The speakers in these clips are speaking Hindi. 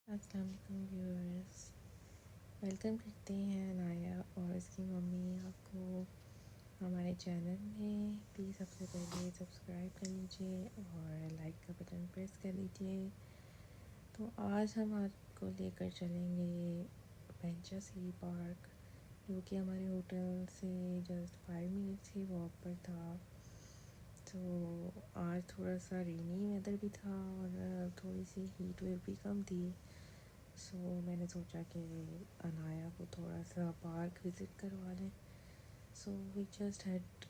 अस्सलाम वालेकुम व्यूअर्स, वेलकम करते हैं अनाया और इसकी मम्मी आपको हमारे चैनल में। प्लीज़ सबसे पहले सब्सक्राइब कर लीजिए और लाइक का बटन प्रेस कर लीजिए। तो आज हम आपको लेकर चलेंगे वेंचर सिटी पार्क, जो कि हमारे होटल से जस्ट 5 मिनट्स की वॉक पर था। तो आज थोड़ा सा रेनी वेदर भी था और थोड़ी सी हीट वेव भी कम थी। मैंने सोचा कि अनाया को थोड़ा सा पार्क विज़िट करवा लें। We just head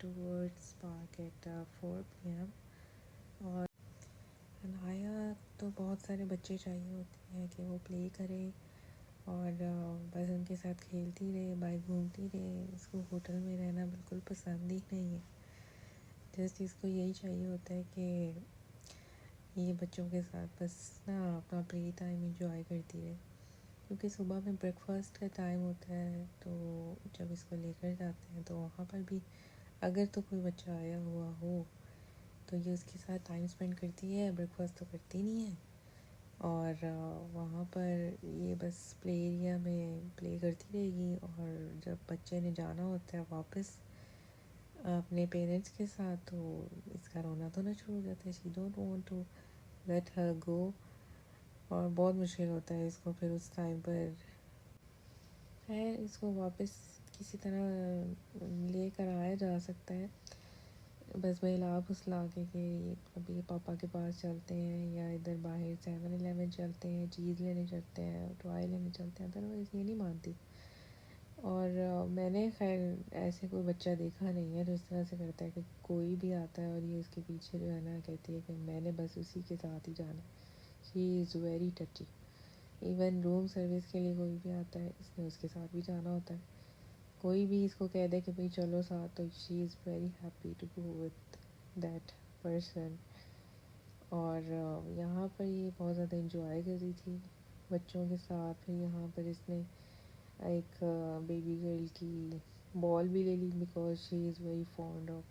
towards park at 4 PM। और अनाया तो बहुत सारे बच्चे चाहिए होते हैं कि वो प्ले करे और बस उनके साथ खेलती रहे, बाहर घूमती रहे। इसको होटल में रहना बिल्कुल पसंद ही नहीं है। जस्ट इसको यही चाहिए होता है कि ये बच्चों के साथ बस ना अपना प्ले टाइम इंजॉय करती रहे, क्योंकि सुबह में ब्रेकफास्ट का टाइम होता है। तो जब इसको लेकर जाते हैं तो वहाँ पर भी अगर तो कोई बच्चा आया हुआ हो तो ये उसके साथ टाइम स्पेंड करती है, ब्रेकफास्ट तो करती नहीं है। और वहाँ पर ये बस प्ले एरिया में प्ले करती रहेगी। और जब बच्चे ने जाना होता है वापस अपने पेरेंट्स के साथ, तो इसका रोना धोना शुरू हो जाता है। She don't want to let her go. और बहुत मुश्किल होता है इसको फिर उस टाइम पर खैर इसको वापस किसी तरह लेकर आया जा सकता है, बस बहला फुसला के कि अभी पापा के पास चलते हैं या इधर बाहर 7-Eleven चलते हैं, चीज़ लेने चलते हैं, टॉय लेने चलते हैं। अदरवाइज़ ये नहीं मानती। और मैंने खैर ऐसे कोई बच्चा देखा नहीं है जो इस तरह से करता है कि कोई भी आता है और ये उसके पीछे जो है ना कहती है कि मैंने बस उसी के साथ ही जाना है। She is very टची। Even room service के लिए कोई भी आता है इसने उसके साथ भी जाना होता है। कोई भी इसको कह दे कि भाई चलो साथ, तो she is very happy to go with that person. और यहाँ पर ये बहुत ज़्यादा इंजॉय कर रही थी बच्चों के साथ। फिर यहाँ पर इसने एक बेबी गर्ल की बॉल भी ले ली, because she is very fond of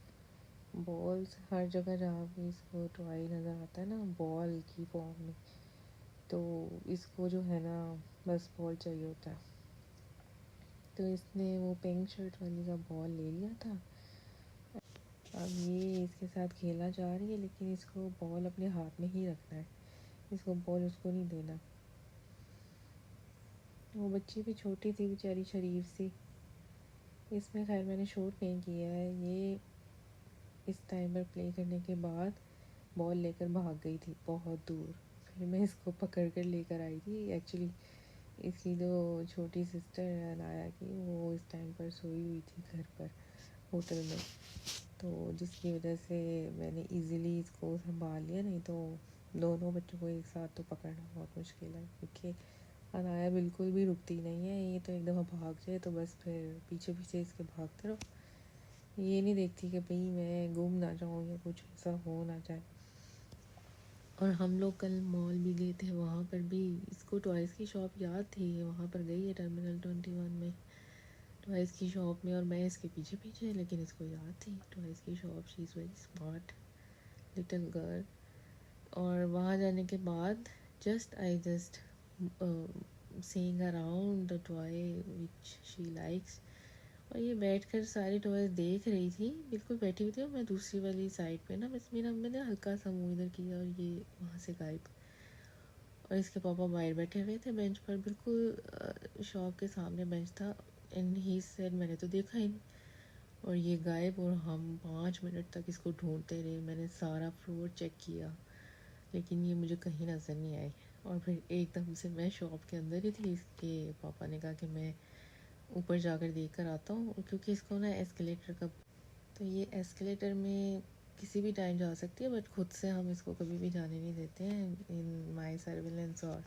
balls. हर जगह जहाँ पे इसको टॉय नज़र आता है ना बॉल की फॉर्म में, तो इसको जो है ना बस बॉल चाहिए होता है। तो इसने वो पिंक शर्ट वाली का बॉल ले लिया था। अब ये इसके साथ खेलना चाह रही है, लेकिन इसको बॉल अपने हाथ में ही रखना है, इसको बॉल उसको नहीं देना। वो बच्ची भी छोटी थी बेचारी, शरीफ सी। इसमें खैर मैंने शूट नहीं किया है। ये इस टाइम पर प्ले करने के बाद बॉल लेकर भाग गई थी बहुत दूर। फिर मैं इसको पकड़ कर लेकर आई थी। एक्चुअली इसकी जो छोटी सिस्टर है अनाया की, वो इस टाइम पर सोई हुई थी घर पर होटल में, तो जिसकी वजह से मैंने इजीली इसको संभाल लिया। नहीं तो दोनों बच्चों को एक साथ तो पकड़ना बहुत मुश्किल है, क्योंकि अनाया बिल्कुल भी रुकती नहीं है। ये तो एक दफ़ा भाग जाए तो बस फिर पीछे पीछे इसके भागते रहो। ये नहीं देखती कि भाई मैं गुम ना जाऊँ या कुछ ऐसा हो ना जाए। और हम लोग कल मॉल भी गए थे, वहाँ पर भी इसको टॉयज़ की शॉप याद थी, वहाँ पर गई है टर्मिनल 21 में टॉयज़ की शॉप में, और मैं इसके पीछे पीछे, लेकिन इसको याद थी टॉयज़ की shop. She is very smart little girl. और वहाँ जाने के बाद just seeing around the toy which she likes। और ये बैठकर सारी टॉयज़ देख रही थी, बिल्कुल बैठी हुई थी। और मैं दूसरी वाली साइड पे ना बस मैंने हल्का सा मुँह इधर किया और ये वहाँ से गायब। और इसके पापा बाहर बैठे हुए थे बेंच पर, बिल्कुल शॉप के सामने बेंच था। एंड ही सेड मैंने तो देखा ही नहीं, और ये गायब। और हम 5 मिनट तक इसको ढूंढते रहे। मैंने सारा फ्लोर चेक किया, लेकिन ये मुझे कहीं नज़र नहीं आई। और फिर एकदम से मैं शॉप के अंदर ही थी, इसके पापा ने कहा कि मैं ऊपर जाकर देख कर आता हूँ, क्योंकि इसको ना एस्केलेटर का, तो ये एस्केलेटर में किसी भी टाइम जा सकती है, बट खुद से हम इसको कभी भी जाने नहीं देते हैं इन माई सर्विलेंस। और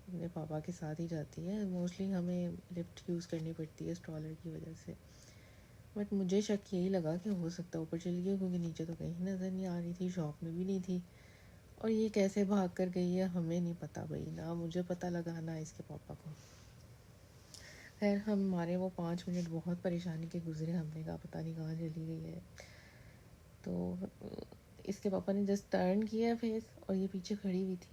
अपने पापा के साथ ही जाती है मोस्टली। हमें लिफ्ट यूज़ करनी पड़ती है स्ट्रॉलर की वजह से। बट मुझे शक यही लगा कि हो सकता है ऊपर चली गई, क्योंकि नीचे तो कहीं नज़र नहीं आ रही थी, शॉप में भी नहीं थी। और ये कैसे भाग कर गई है हमें नहीं पता भाई, ना मुझे पता लगा ना इसके पापा को। खैर हमारे वो 5 मिनट बहुत परेशानी के गुजरे। हमने कहा पता नहीं कहाँ चली गई है। तो इसके पापा ने जस्ट टर्न किया फेस, और ये पीछे खड़ी हुई थी।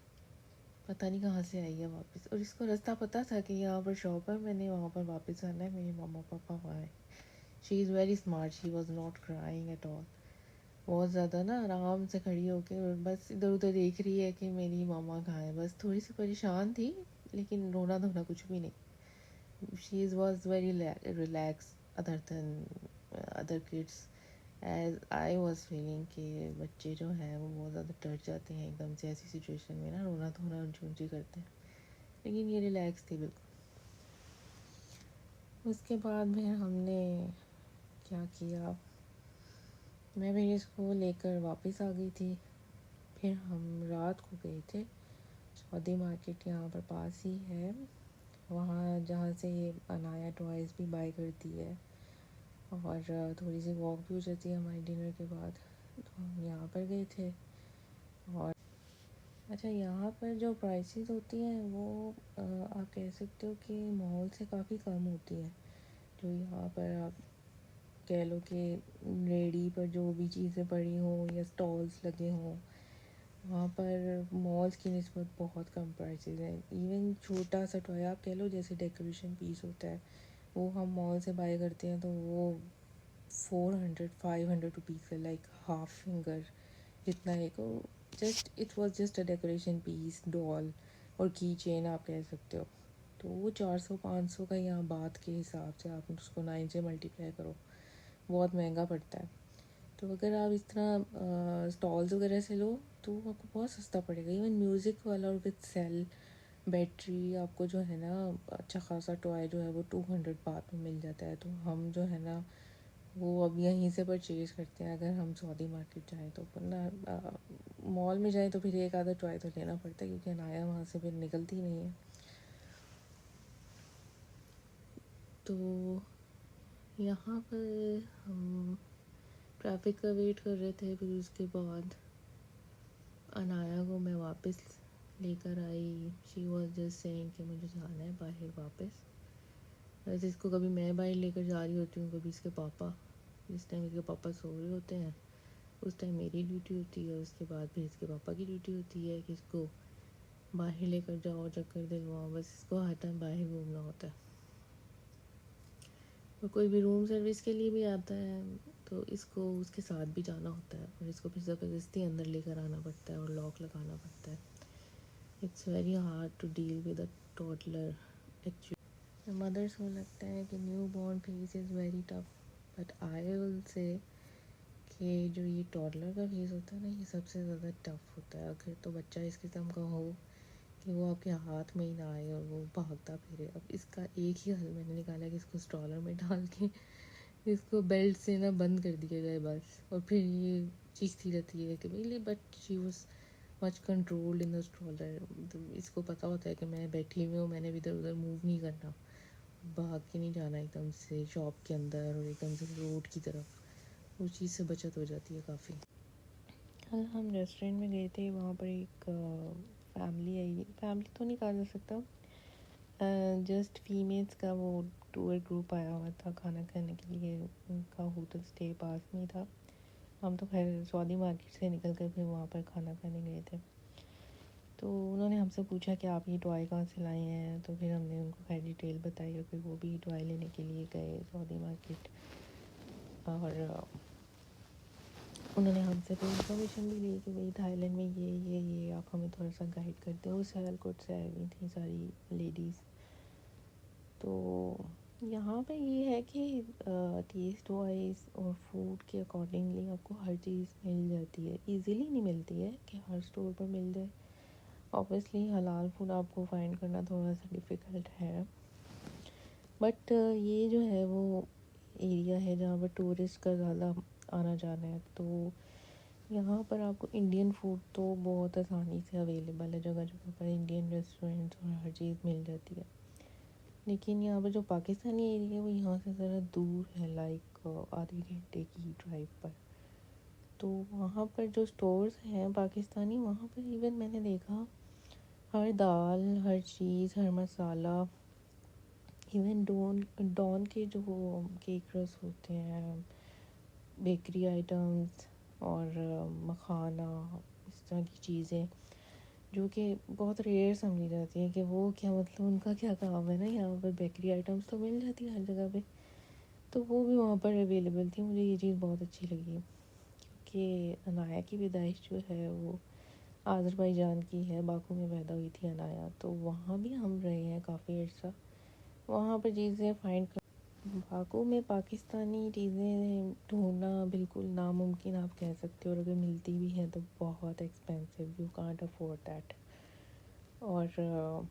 पता नहीं कहाँ से आई है वापस, और इसको रास्ता पता था कि यहाँ पर शॉप है, मैंने वहाँ पर वापस आना है, मेरे मम्मा पापा वहाँ है। She is very smart, she was not crying at all. बहुत ज़्यादा ना आराम से खड़ी होके और बस इधर उधर देख रही है कि मेरी मामा कहाँ है, बस थोड़ी सी परेशान थी, लेकिन रोना धोना कुछ भी नहीं। She is was very relax other than other kids, as I was feeling कि बच्चे जो हैं वो बहुत ज़्यादा डर जाते हैं एकदम से ऐसी सिचुएशन में ना, रोना धोना ऊँची ऊँची करते हैं, लेकिन ये रिलैक्स थी बिल्कुल। उसके बाद फिर हमने क्या किया, मैं फिर इसको लेकर वापस आ गई थी। फिर हम रात को गए थे सौदी मार्केट, यहाँ पर पास ही है, वहाँ जहाँ से ये अनाया टॉयज़ भी बाय करती है, और थोड़ी सी वॉक भी हो जाती है हमारे डिनर के बाद, तो हम यहाँ पर गए थे। और अच्छा, यहाँ पर जो प्राइसेस होती हैं वो आप कह सकते हो कि मॉल से काफ़ी कम होती हैं। जो यहाँ पर आप कह लो कि रेडी पर जो भी चीज़ें पड़ी हों या स्टॉल्स लगे हों, वहाँ पर मॉल्स की निस्बत बहुत कम प्राइसेस हैं। इवन छोटा सा टॉय आप कह लो जैसे डेकोरेशन पीस होता है, वो हम मॉल से बाय करते हैं तो वो 400-500 रुपीज़ का, लाइक हाफ फिंगर जितना एक, just it was just a decoration piece, doll और की चेन आप कह सकते हो। तो वो 400-500 का, यहाँ बात के हिसाब से आप उसको 9 से मल्टीप्लाई करो, बहुत महंगा पड़ता है। तो अगर आप इस तरह स्टॉल्स वगैरह से लो तो आपको बहुत सस्ता पड़ेगा। इवन म्यूज़िक वाला और विद सेल बैटरी आपको जो है ना अच्छा खासा टॉय जो है वो 200 बात में मिल जाता है। तो हम जो है ना वो अब यहीं से परचेज़ करते हैं अगर हम सऊदी मार्केट जाएँ तो, वरना मॉल में जाएँ तो फिर एक आधा टॉय तो लेना पड़ता है, क्योंकि अनाया वहाँ से फिर निकलती नहीं है। तो यहाँ पर हम ट्रैफिक का वेट कर रहे थे, फिर उसके बाद अनाया को मैं वापस लेकर आई। शी वॉज जस्ट सेइंग कि मुझे जाना है बाहर वापस। वैसे इसको कभी मैं बाहर लेकर जा रही होती हूँ, कभी इसके पापा, जिस टाइम इसके पापा सो रहे होते हैं उस टाइम मेरी ड्यूटी होती है, उसके बाद फिर इसके पापा की ड्यूटी होती है कि इसको बाहर लेकर जाओ, चक्कर दिलवाओ, बस इसको हर टाइम बाहर घूमना होता है। और कोई भी रूम सर्विस के लिए भी आता है तो इसको उसके साथ भी जाना होता है, और इसको फिर ज़बरदस्ती अंदर लेकर आना पड़ता है और लॉक लगाना पड़ता है। It's very hard to deal with a toddler actually. Mothers को लगता है कि new born phase is very tough, but I will say कि जो ये टॉडलर का फेज़ होता है ना, ये सबसे ज़्यादा टफ होता है। अगर तो बच्चा इस किस्म का हो कि वो आपके हाथ में ही ना आए और वो भागता फिरे, अब इसका एक ही हल मैंने निकाला कि इसको स्ट्रॉलर में डाल के इसको बेल्ट से ना बंद कर दिया जाए बस, और फिर ये चीखती रहती है कि भाई, but she was much controlled in the stroller. तो इसको पता होता है कि मैं बैठी हुई हूँ, मैंने भी इधर उधर मूव नहीं करना, भाग के नहीं जाना एकदम से शॉप के अंदर और एकदम से रोड की तरफ। उस चीज़ से बचत हो जाती है काफ़ी। कल हम रेस्टोरेंट में गए थे, वहाँ पर एक फैमिली आई, फैमिली तो नहीं कहा जा सकता, जस्ट फीमेल्स का वो टूर ग्रुप आया हुआ था खाना खाने के लिए। उनका होटल स्टे पास में ही था। हम तो खैर सऊदी मार्केट से निकल कर फिर वहाँ पर खाना खाने गए थे। तो उन्होंने हमसे पूछा कि आप ये टॉय कहाँ से लाए हैं, तो फिर हमने उनको खैर डिटेल बताई, और फिर वो भी टॉय लेने के लिए गए सऊदी मार्केट। और उन्होंने हमसे फिर इन्फॉर्मेशन भी ली कि भाई थाईलैंड में ये आप हमें थोड़ा सा गाइड करते हो। सियालकोट से आई हुई थी सारी लेडीज़। तो यहाँ पे ये है कि टेस्ट वाइज और फूड के अकॉर्डिंगली आपको हर चीज़ मिल जाती है। इजीली नहीं मिलती है कि हर स्टोर पर मिल जाए। ऑब्वियसली हलाल फूड आपको फाइंड करना थोड़ा सा डिफ़िकल्ट है, बट ये जो है वो एरिया है जहाँ पर टूरिस्ट का ज़्यादा आना जाना है, तो यहाँ पर आपको इंडियन फूड तो बहुत आसानी से अवेलेबल है। जगह जगह पर इंडियन रेस्टोरेंट्स और हर चीज़ मिल जाती है। लेकिन यहाँ पर जो पाकिस्तानी एरिया है वो यहाँ से ज़रा दूर है, लाइक आधे घंटे की ड्राइव पर। तो वहाँ पर जो स्टोर्स हैं पाकिस्तानी, वहाँ पर इवन मैंने देखा हर दाल, हर चीज़, हर मसाला, इवन डॉन के जो केक रस होते हैं, बेकरी आइटम्स और मखाना, इस तरह की चीज़ें जो कि बहुत रेयर समझी जाती है कि वो क्या मतलब उनका क्या काम है ना, यहाँ पर बेकरी आइटम्स तो मिल जाती है हर जगह पे, तो वो भी वहाँ पर अवेलेबल थी। मुझे ये चीज़ बहुत अच्छी लगी कि अनाया की पैदाइश जो है वो आज़रबाईजान की है, बाकू में पैदा हुई थी अनाया, तो वहाँ भी हम रहे हैं काफ़ी अर्सा। वहाँ पर चीज़ें फाइंड कर, बाकू में पाकिस्तानी चीज़ें ढूंढना बिल्कुल नामुमकिन आप कह सकते हो, और अगर मिलती भी हैं तो बहुत expensive, you can't afford that. और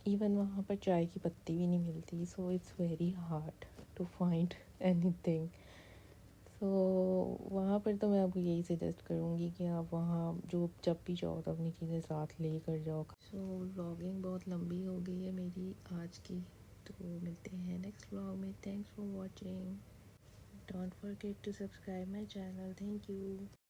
इवन वहाँ पर चाय की पत्ती भी नहीं मिलती, so it's very hard to find anything. So वहाँ पर तो मैं आपको यही सजेस्ट करूँगी कि आप वहाँ जो जब भी जाओ तो अपनी चीज़ें साथ ले कर जाओ। सो व्लॉगिंग बहुत लंबी हो गई है मेरी आज की, तो मिलते हैं नेक्स्ट व्लॉग में। Thanks for watching, don't forget to subscribe my channel. Thank you.